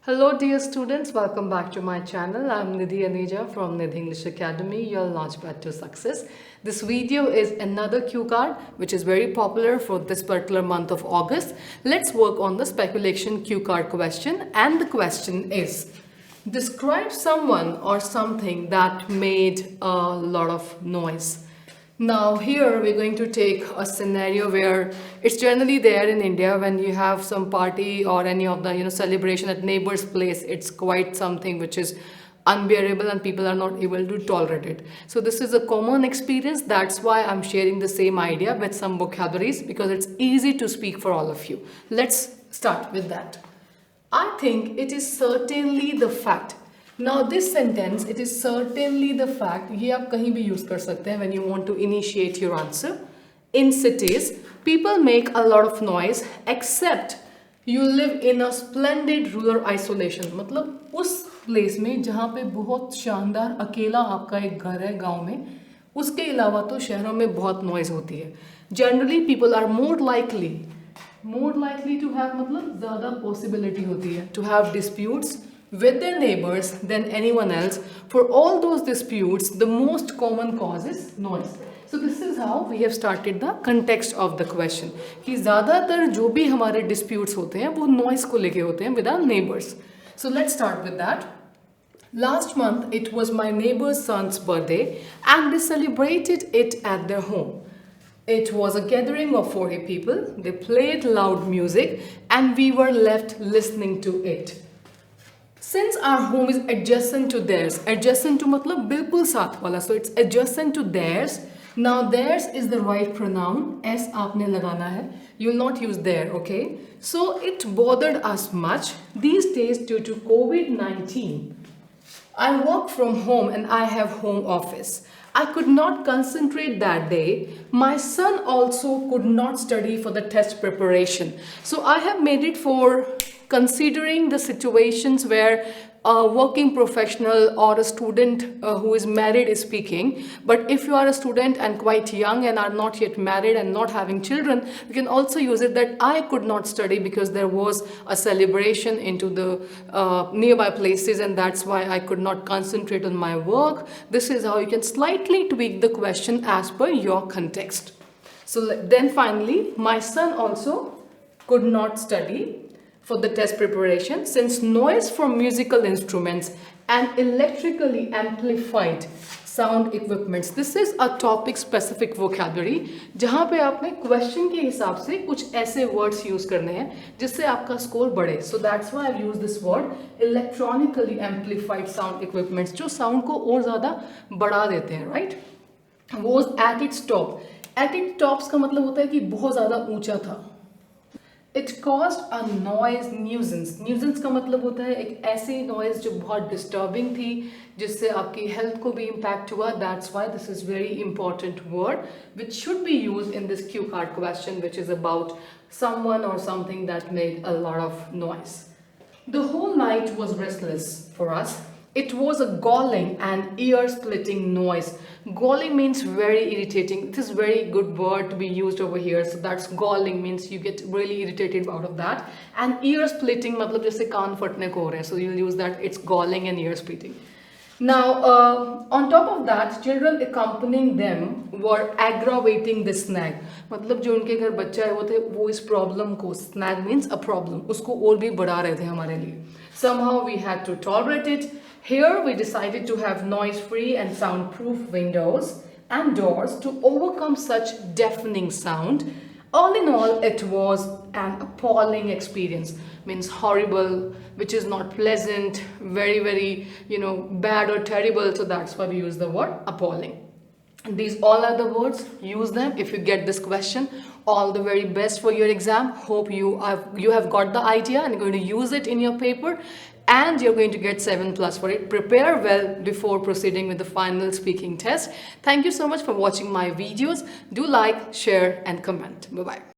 Hello dear students, welcome back to my channel. I'm Nidhi Aneja from Nidhi English Academy, your launchpad to success. This video is another cue card which is very popular for this particular month of August. Let's work on the speculation cue card question, and the question is: describe someone or something that made a lot of noise. Now here we're going to take a scenario where it's generally there in India when you have some party or any of the celebration at neighbor's place. It's quite something which is unbearable and people are not able to tolerate it. So this is a common experience. That's why I'm sharing the same idea with some vocabularies, because it's easy to speak for all of you. Let's start with that. I think it is certainly the fact. Now this sentence, it is certainly the fact, ये आप कहीं भी use कर सकते हैं when you want to initiate your answer. In cities, people make a lot of noise except you live in a splendid rural isolation. मतलब उस place में जहाँ पे बहुत शानदार अकेला आपका एक घर है गांव में, उसके अलावा तो शहरों में बहुत noise होती है. Generally people are more likely to have, मतलब ज़्यादा possibility होती है to have disputes with their neighbors than anyone else. For all those disputes, the most common cause is noise. So this is how we have started the context of the question. कि ज़्यादातर जो भी हमारे disputes होते हैं वो noise को लेके होते हैं with our neighbors. So let's start with that. Last month it was my neighbor's son's birthday and they celebrated it at their home. It was a gathering of 40 people. They played loud music and we were left listening to it. Since our home is adjacent to theirs, adjacent to मतलब बिल्कुल साथ वाला, so it's adjacent to theirs. Now theirs is the right pronoun, s आपने लगाना है. You will not use their, okay? So it bothered us much. These days due to COVID-19, I work from home and I have home office. I could not concentrate that day. My son also could not study for the test preparation. So I have made it for considering the situations where a working professional or a student who is married is speaking. But if you are a student and quite young and are not yet married and not having children, you can also use it that I could not study because there was a celebration into the nearby places, and that's why I could not concentrate on my work. This is how you can slightly tweak the question as per your context. So then finally, my son also could not study for the test preparation since noise from musical instruments and electrically amplified sound equipments. This is a topic specific vocabulary जहाँ पे आपने question के हिसाब से कुछ ऐसे words use करने हैं जिससे आपका score बढ़े. So that's why I've used this word, electronically amplified sound equipments, जो sound को और ज़्यादा बढ़ा देते हैं, right? Was at its top. At its tops का मतलब होता है कि बहुत ज़्यादा ऊंचा था. It caused a noise nuisance. Nuisance का मतलब होता है एक ऐसी noise जो बहुत disturbing थी जिससे आपकी health को भी impact हुआ. That's why this is very important word which should be used in this cue card question, which is about someone or something that made a lot of noise. The whole night was restless for us. It was a galling and ear-splitting noise. Galling means very irritating. It is a very good word to be used over here. So that's galling, means you get really irritated out of that. And ear-splitting मतलब जैसे कान फटने को हो रहे हैं. So you'll use that. It's galling and ear-splitting. Now, on top of that, children accompanying them were aggravating the snag. मतलब जो उनके घर बच्चा है वो थे, वो इस problem को, snag means a problem, उसको और भी बढ़ा रहे थे हमारे लिए. Somehow we had to tolerate it. Here we decided to have noise-free and soundproof windows and doors to overcome such deafening sound. All in all, it was an appalling experience. Means horrible, which is not pleasant, very, very, bad or terrible. So that's why we use the word appalling. And these all are the words. Use them if you get this question. All the very best for your exam. Hope you have got the idea and going to use it in your paper. And you're going to get 7+ for it. Prepare well before proceeding with the final speaking test. Thank you so much for watching my videos. Do like, share and comment. Bye-bye.